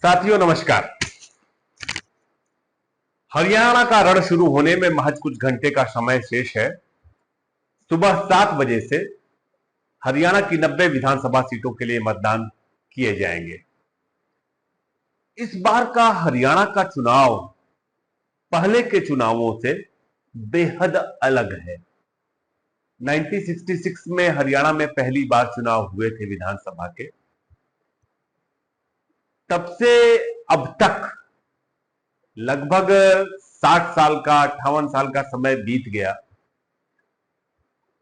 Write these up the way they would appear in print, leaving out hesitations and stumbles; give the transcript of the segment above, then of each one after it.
साथियों नमस्कार। हरियाणा का रण शुरू होने में महज कुछ घंटे का समय शेष है। सुबह 7 बजे से हरियाणा की 90 विधानसभा सीटों के लिए मतदान किए जाएंगे। इस बार का हरियाणा का चुनाव पहले के चुनावों से बेहद अलग है। 1966 में हरियाणा में पहली बार चुनाव हुए थे विधानसभा के। तब से अब तक लगभग 60 साल का 58 साल का समय बीत गया।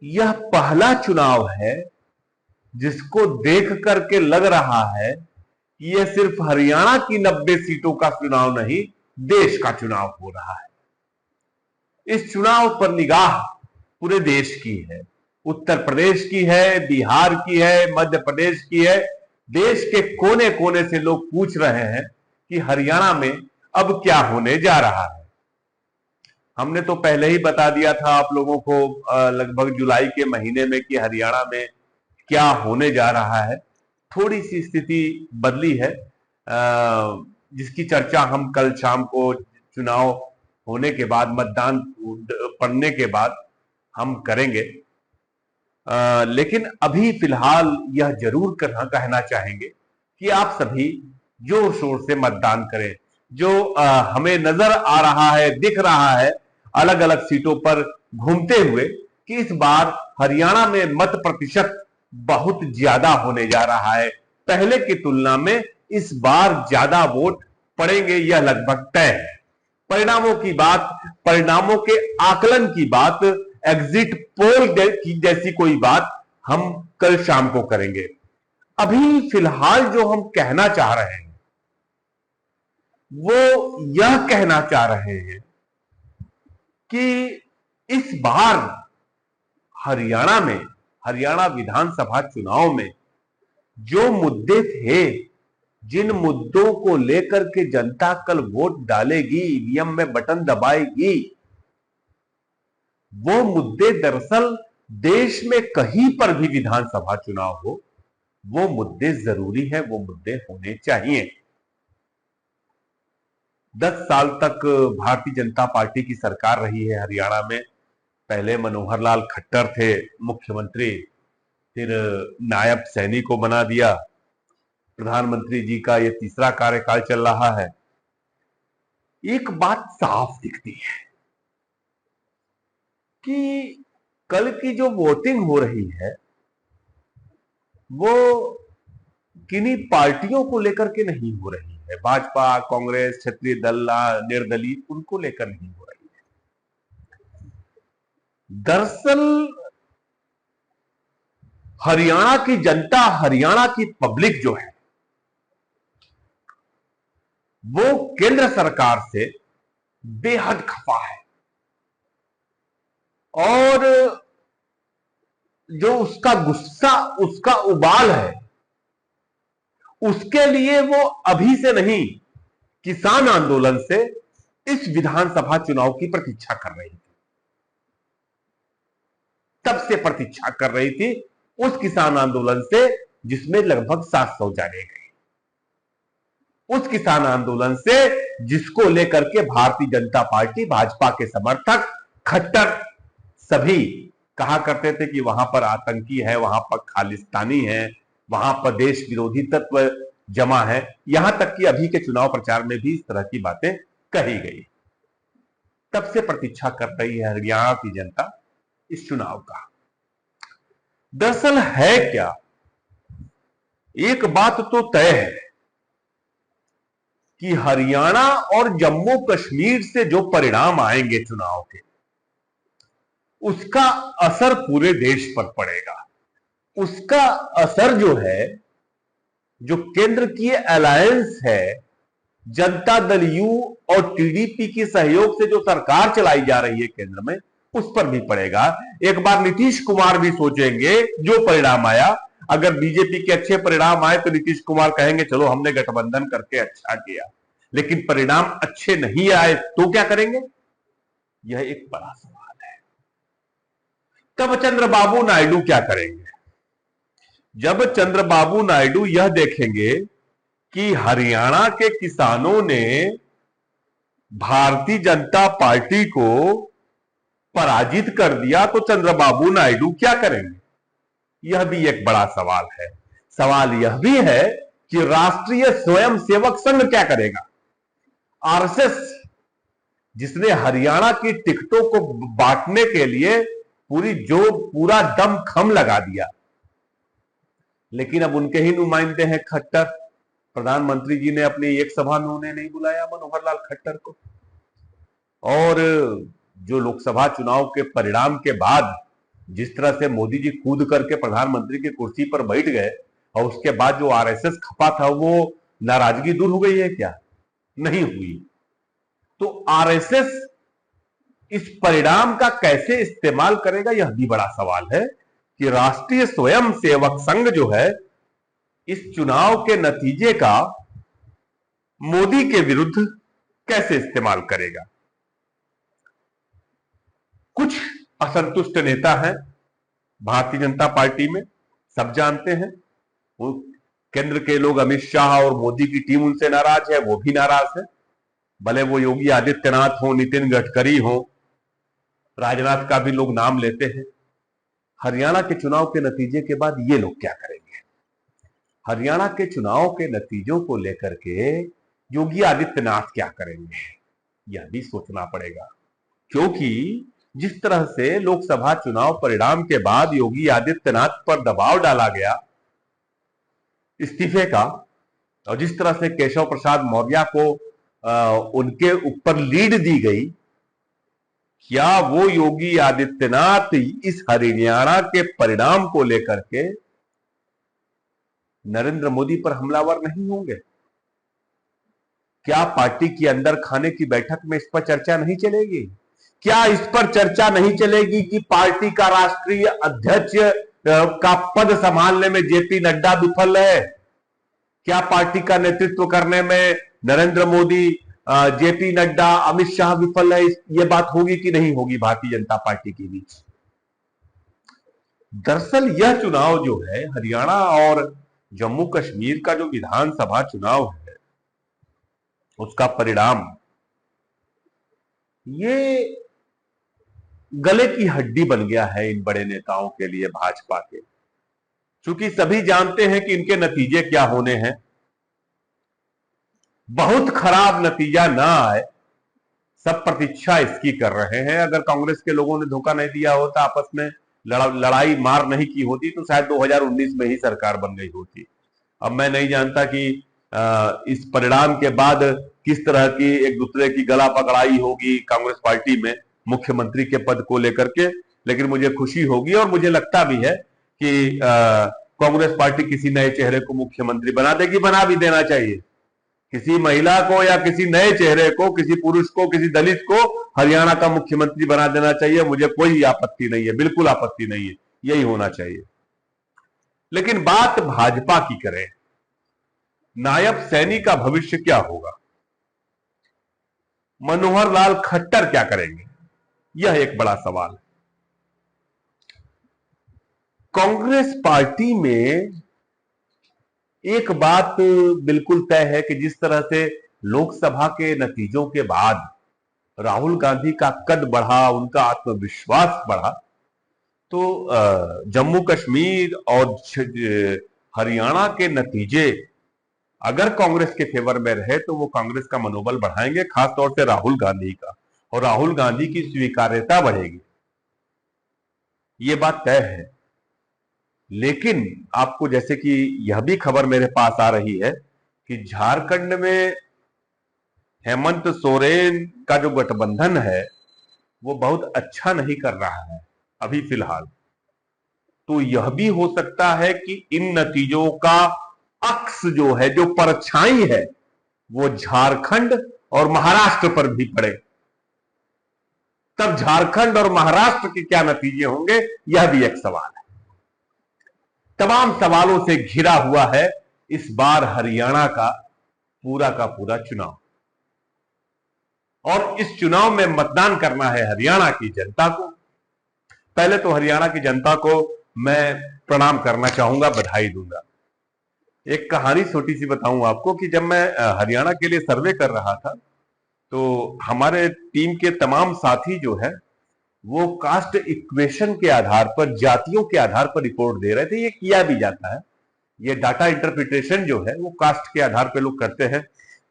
यह पहला चुनाव है जिसको देख करके लग रहा है कि यह सिर्फ हरियाणा की 90 सीटों का चुनाव नहीं, देश का चुनाव हो रहा है। इस चुनाव पर निगाह पूरे देश की है। उत्तर प्रदेश की है, बिहार की है, मध्य प्रदेश की है। देश के कोने कोने से लोग पूछ रहे हैं कि हरियाणा में अब क्या होने जा रहा है। हमने तो पहले ही बता दिया था आप लोगों को लगभग जुलाई के महीने में कि हरियाणा में क्या होने जा रहा है। थोड़ी सी स्थिति बदली है, जिसकी चर्चा हम कल शाम को चुनाव होने के बाद, मतदान पड़ने के बाद हम करेंगे। लेकिन अभी फिलहाल यह जरूर कहना चाहेंगे कि आप सभी जोर शोर से मतदान करें। जो हमें नजर आ रहा है, दिख रहा है अलग अलग सीटों पर घूमते हुए कि इस बार हरियाणा में मत प्रतिशत बहुत ज्यादा होने जा रहा है। पहले की तुलना में इस बार ज्यादा वोट पड़ेंगे, यह लगभग तय है। परिणामों की बात, परिणामों के आकलन की बात, एग्जिट पोल की जैसी कोई बात हम कल शाम को करेंगे। अभी फिलहाल जो हम कहना चाह रहे हैं वो यह कहना चाह रहे हैं कि इस बार हरियाणा में, हरियाणा विधानसभा चुनाव में जो मुद्दे थे, जिन मुद्दों को लेकर के जनता कल वोट डालेगी, ईवीएम में बटन दबाएगी, वो मुद्दे दरअसल देश में कहीं पर भी विधानसभा चुनाव हो, वो मुद्दे जरूरी है, वो मुद्दे होने चाहिए। 10 साल तक भारतीय जनता पार्टी की सरकार रही है हरियाणा में। पहले मनोहर लाल खट्टर थे मुख्यमंत्री, फिर नायब सैनी को बना दिया। प्रधानमंत्री जी का यह तीसरा कार्यकाल चल रहा है। एक बात साफ दिखती है कि कल की जो वोटिंग हो रही है वो किन्हीं पार्टियों को लेकर के नहीं हो रही है। भाजपा, कांग्रेस, क्षेत्रीय दल, निर्दलीय, उनको लेकर नहीं हो रही है। दरअसल हरियाणा की जनता, हरियाणा की पब्लिक जो है वो केंद्र सरकार से बेहद खफा है। और जो उसका गुस्सा, उसका उबाल है, उसके लिए वो अभी से नहीं, किसान आंदोलन से इस विधानसभा चुनाव की प्रतीक्षा कर रही थी। तब से प्रतीक्षा कर रही थी उस किसान आंदोलन से जिसमें लगभग 700 जाने गए। उस किसान आंदोलन से जिसको लेकर के भारतीय जनता पार्टी, भाजपा के समर्थक, खट्टर सभी कहा करते थे कि वहां पर आतंकी है, वहां पर खालिस्तानी है, वहां पर देश विरोधी तत्व जमा है। यहां तक कि अभी के चुनाव प्रचार में भी इस तरह की बातें कही गई। तब से प्रतीक्षा कर रही है हरियाणा की जनता इस चुनाव का। दरअसल है क्या, एक बात तो तय है कि हरियाणा और जम्मू कश्मीर से जो परिणाम आएंगे चुनाव के, उसका असर पूरे देश पर पड़ेगा। उसका असर जो है, जो केंद्र की अलायंस है, जनता दल यू और टीडीपी के सहयोग से जो सरकार चलाई जा रही है केंद्र में, उस पर भी पड़ेगा। एक बार नीतीश कुमार भी सोचेंगे जो परिणाम आया, अगर बीजेपी के अच्छे परिणाम आए तो नीतीश कुमार कहेंगे चलो हमने गठबंधन करके अच्छा किया। लेकिन परिणाम अच्छे नहीं आए तो क्या करेंगे, यह एक बड़ा सवाल है। तब चंद्रबाबू नायडू क्या करेंगे? जब चंद्रबाबू नायडू यह देखेंगे कि हरियाणा के किसानों ने भारतीय जनता पार्टी को पराजित कर दिया, तो चंद्रबाबू नायडू क्या करेंगे? यह भी एक बड़ा सवाल है। सवाल यह भी है कि राष्ट्रीय स्वयंसेवक संघ क्या करेगा? आरएसएस जिसने हरियाणा की टिकटों को बांटने के लिए पूरा दम खम लगा दिया, लेकिन अब उनके ही नुमाइंदे हैं खट्टर। प्रधानमंत्री जी ने अपनी एक सभा में उन्हें नहीं बुलाया, मनोहर लाल खट्टर को। और जो लोकसभा चुनाव के परिणाम के बाद जिस तरह से मोदी जी कूद करके प्रधानमंत्री की कुर्सी पर बैठ गए, और उसके बाद जो आरएसएस खपा था, वो नाराजगी दूर हो गई है क्या? नहीं हुई। तो आरएसएस इस परिणाम का कैसे इस्तेमाल करेगा, यह भी बड़ा सवाल है कि राष्ट्रीय स्वयंसेवक संघ जो है इस चुनाव के नतीजे का मोदी के विरुद्ध कैसे इस्तेमाल करेगा। कुछ असंतुष्ट नेता हैं भारतीय जनता पार्टी में, सब जानते हैं। वो केंद्र के लोग, अमित शाह और मोदी की टीम उनसे नाराज है, वो भी नाराज है। भले वो योगी आदित्यनाथ हो, नितिन गडकरी हो, राजनाथ का भी लोग नाम लेते हैं। हरियाणा के चुनाव के नतीजे के बाद ये लोग क्या करेंगे? हरियाणा के चुनाव के नतीजों को लेकर के योगी आदित्यनाथ क्या करेंगे, यह भी सोचना पड़ेगा। क्योंकि जिस तरह से लोकसभा चुनाव परिणाम के बाद योगी आदित्यनाथ पर दबाव डाला गया इस्तीफे का, और जिस तरह से केशव प्रसाद मौर्य को उनके ऊपर लीड दी गई, क्या वो योगी आदित्यनाथ इस हरियाणा के परिणाम को लेकर के नरेंद्र मोदी पर हमलावर नहीं होंगे? क्या पार्टी के अंदर खाने की बैठक में इस पर चर्चा नहीं चलेगी? क्या इस पर चर्चा नहीं चलेगी कि पार्टी का राष्ट्रीय अध्यक्ष का पद संभालने में जेपी नड्डा विफल है? क्या पार्टी का नेतृत्व करने में नरेंद्र मोदी, जेपी नड्डा, अमित शाह विफल है? ये बात होगी कि नहीं होगी भारतीय जनता पार्टी के बीच? दरअसल यह चुनाव जो है, हरियाणा और जम्मू कश्मीर का जो विधानसभा चुनाव है, उसका परिणाम ये गले की हड्डी बन गया है इन बड़े नेताओं के लिए, भाजपा के। क्योंकि सभी जानते हैं कि इनके नतीजे क्या होने हैं। बहुत खराब नतीजा ना आए, सब प्रतीक्षा इसकी कर रहे हैं। अगर कांग्रेस के लोगों ने धोखा नहीं दिया होता, आपस में लड़ाई मार नहीं की होती, तो शायद 2019 में ही सरकार बन गई होती। अब मैं नहीं जानता कि इस परिणाम के बाद किस तरह की एक दूसरे की गला पकड़ाई होगी कांग्रेस पार्टी में मुख्यमंत्री के पद को लेकर के, लेकिन मुझे खुशी होगी और मुझे लगता भी है कि कांग्रेस पार्टी किसी नए चेहरे को मुख्यमंत्री बना देगी, बना भी देना चाहिए। किसी महिला को या किसी नए चेहरे को, किसी पुरुष को, किसी दलित को हरियाणा का मुख्यमंत्री बना देना चाहिए। मुझे कोई आपत्ति नहीं है, बिल्कुल आपत्ति नहीं है, यही होना चाहिए। लेकिन बात भाजपा की करें, नायब सैनी का भविष्य क्या होगा? मनोहर लाल खट्टर क्या करेंगे? यह एक बड़ा सवाल है। कांग्रेस पार्टी में एक बात बिल्कुल तय है कि जिस तरह से लोकसभा के नतीजों के बाद राहुल गांधी का कद बढ़ा, उनका आत्मविश्वास बढ़ा, तो जम्मू कश्मीर और हरियाणा के नतीजे अगर कांग्रेस के फेवर में रहे तो वो कांग्रेस का मनोबल बढ़ाएंगे, खासतौर से राहुल गांधी का, और राहुल गांधी की स्वीकार्यता बढ़ेगी, ये बात तय है। लेकिन आपको जैसे कि यह भी खबर मेरे पास आ रही है कि झारखंड में हेमंत सोरेन का जो गठबंधन है वो बहुत अच्छा नहीं कर रहा है अभी फिलहाल। तो यह भी हो सकता है कि इन नतीजों का अक्स जो है, जो परछाई है, वो झारखंड और महाराष्ट्र पर भी पड़े। तब झारखंड और महाराष्ट्र के क्या नतीजे होंगे, यह भी एक सवाल है। तमाम सवालों से घिरा हुआ है इस बार हरियाणा का पूरा चुनाव, और इस चुनाव में मतदान करना है हरियाणा की जनता को। पहले तो हरियाणा की जनता को मैं प्रणाम करना चाहूंगा, बधाई दूंगा। एक कहानी छोटी सी बताऊं आपको कि जब मैं हरियाणा के लिए सर्वे कर रहा था, तो हमारे टीम के तमाम साथी जो है वो कास्ट इक्वेशन के आधार पर, जातियों के आधार पर रिपोर्ट दे रहे थे। ये किया भी जाता है, ये डाटा इंटरप्रिटेशन जो है वो कास्ट के आधार पे लोग करते हैं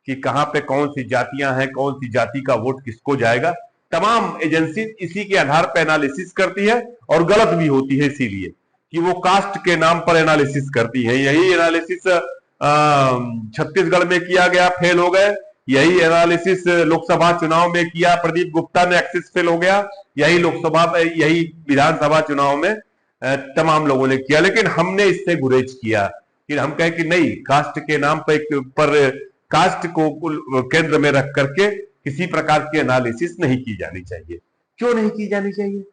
कि कहां पे कौन सी जातियां हैं, कौन सी जाति का वोट किसको जाएगा। तमाम एजेंसी इसी के आधार पर एनालिसिस करती है और गलत भी होती है, इसीलिए कि वो कास्ट के नाम पर एनालिसिस करती है। यही एनालिसिस छत्तीसगढ़ में किया गया, फेल हो गए। यही एनालिसिस लोकसभा चुनाव में किया, प्रदीप गुप्ता ने एक्सिस फेल हो गया। यही लोकसभा, यही विधानसभा चुनाव में तमाम लोगों ने किया, लेकिन हमने इससे गुरेज किया कि हम कहें कि नहीं, कास्ट के नाम पर कास्ट को केंद्र में रख करके किसी प्रकार की एनालिसिस नहीं की जानी चाहिए। क्यों नहीं की जानी चाहिए?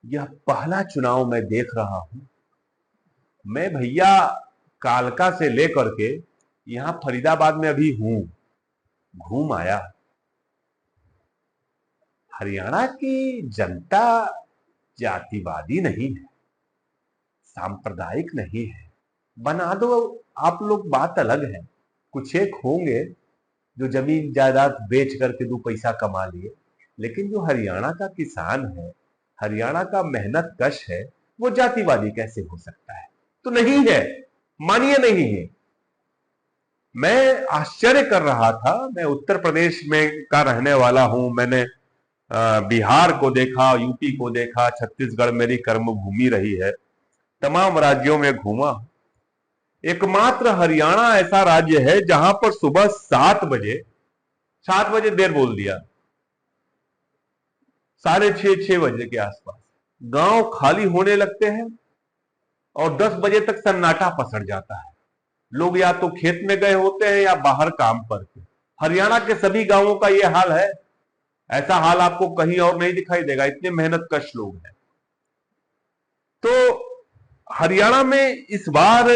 यह पहला चुनाव मैं देख रहा हूं। मैं भैया कालका से लेकर के यहां फरीदाबाद में अभी हूं, घूम आया। हरियाणा की जनता जातिवादी नहीं है, सांप्रदायिक नहीं है। बना दो आप लोग, बात अलग है। कुछ एक होंगे जो जमीन जायदाद बेच करके दो पैसा कमा लिए, लेकिन जो हरियाणा का किसान है, हरियाणा का मेहनत कश है, वो जातिवादी कैसे हो सकता है? तो नहीं है, मानिए नहीं है। मैं आश्चर्य कर रहा था। मैं उत्तर प्रदेश में का रहने वाला हूं। मैंने बिहार को देखा, यूपी को देखा, छत्तीसगढ़ मेरी कर्मभूमि रही है, तमाम राज्यों में घूमा। एकमात्र हरियाणा ऐसा राज्य है जहां पर सुबह 7 बजे, 7 बजे देर बोल दिया, 6:30 6 बजे के आसपास गांव खाली होने लगते हैं और 10 बजे तक सन्नाटा पसर जाता है। लोग या तो खेत में गए होते हैं या बाहर काम पर थे। हरियाणा के सभी गांवों का यह हाल है। ऐसा हाल आपको कहीं और नहीं दिखाई देगा, इतने मेहनत कश लोग हैं। तो हरियाणा में इस बार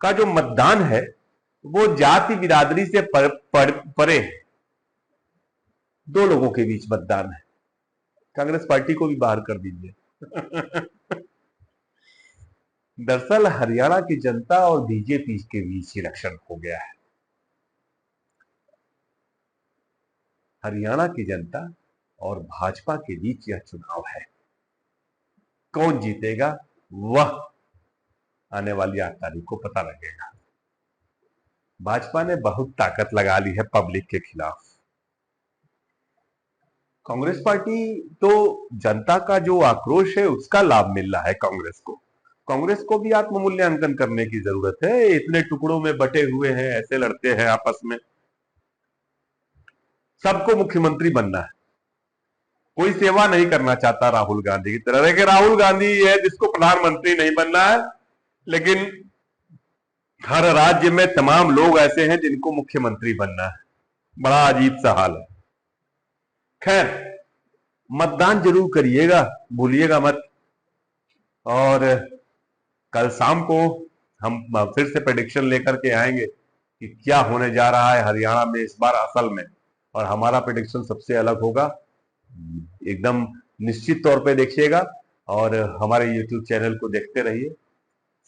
का जो मतदान है वो जाति बिरादरी से परे है। दो लोगों के बीच मतदान है। कांग्रेस पार्टी को भी बाहर कर दीजिए। दरअसल हरियाणा की जनता और बीजेपी के बीच इलेक्शन हो गया है। हरियाणा की जनता और भाजपा के बीच यह चुनाव है। कौन जीतेगा वह आने वाली 8 तारीख को पता लगेगा। भाजपा ने बहुत ताकत लगा ली है पब्लिक के खिलाफ। कांग्रेस पार्टी तो, जनता का जो आक्रोश है उसका लाभ मिल रहा है कांग्रेस को। कांग्रेस को भी आत्ममूल्यांकन करने की जरूरत है। इतने टुकड़ों में बटे हुए हैं, ऐसे लड़ते हैं आपस में। सबको मुख्यमंत्री बनना है, कोई सेवा नहीं करना चाहता राहुल गांधी की तरह। देखिए, राहुल गांधी है जिसको प्रधानमंत्री नहीं बनना है, लेकिन हर राज्य में तमाम लोग ऐसे हैं जिनको मुख्यमंत्री बनना है। बड़ा अजीब सा हाल है। खैर, मतदान जरूर करिएगा, भूलिएगा मत। और कल शाम को हम फिर से प्रेडिक्शन लेकर के आएंगे कि क्या होने जा रहा है हरियाणा में इस बार असल में। और हमारा प्रेडिक्शन सबसे अलग होगा, एकदम निश्चित तौर पे देखिएगा। और हमारे YouTube चैनल को देखते रहिए,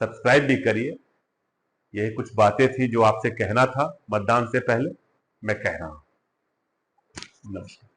सब्सक्राइब भी करिए। यही कुछ बातें थी जो आपसे कहना था मतदान से पहले, मैं कह रहा हूं। नमस्कार।